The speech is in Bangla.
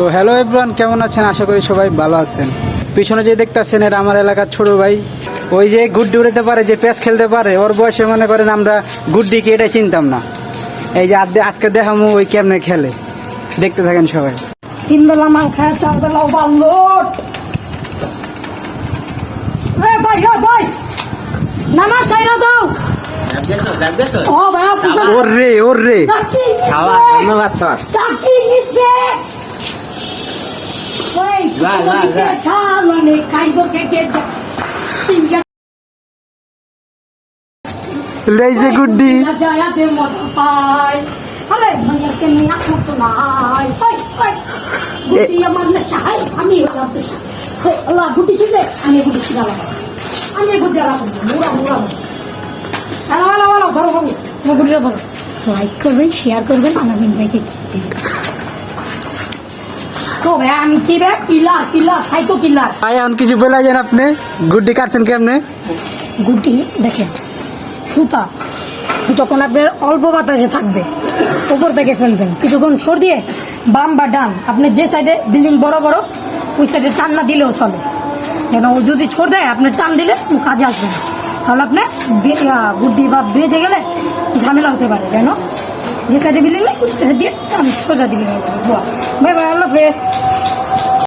তো হ্যালো এভরিওয়ান, কেমন আছেন? আশা করি সবাই ভালো আছেন। পিছনে যে দেখতেছেন এর আমার এলাকার ছোট ভাই, ওই যে গুড্ডি উড়াতে পারে, যে প্যাচ খেলতে পারে। ওর বয়সে মনে করেন আমরা গুড্ডিকে এটা চিনতাম না। এই যে আজকে দেখামু ওই কেমনে খেলে, দেখতে থাকেন সবাই। 3 বেলা মাল খায়, 4 বেলা ওভারলোড। ভাই নামা চাইনা দাও। ও ভাই ওর রে খাওয়া ধন্যবাদ স্যার। টাকি নিবে ওই চালানে খাইবো কে লেইজে গুড্ডি যায় দে মত পাই। আরে মাইয়ার কে নিয়া সত নাই। গুটি আমার না সাহাই, আমি হলাম পেশা। আল্লাহ গুটি ছিবে, আমি গুটি ছিলাম। আমি গুটি রাখব মুরা হ্যালো ধরো আমি গুটিটা ধরো। লাইক করবেন, শেয়ার করবেন, আলামিন ভাইকে কিস দিবেন। তো ভাই আমি কি রে কিলার সাইকো কিলার। ভাই এখন কিছু বলে যান আপনি, গুড্ডি কাটছেন কেমনে? গুটি দেখেন, সুতা যখন আপনার অল্প বাতাসে থাকবে উপর থেকে ফেলবেন, কিছুক্ষণ ছড় দিয়ে বাম বা ডান আপনি যে সাইডে বিল্ডিং বড় বড় ওই সাইডে টান না দিলেও চলে। কেন ও যদি ছড় দেয় আপনি টান দিলে কাজে আসবে না, তাহলে আপনি বুদ্ধি বা বেজে গেলে ঝামেলা হতে পারে। কেন যে সাইডে বিল্ডিং নেই ওই সাইডে দিয়ে টান সোজা দিলে হয়ে যাবে। বাই বাই, আল্লাহ হাফেজ।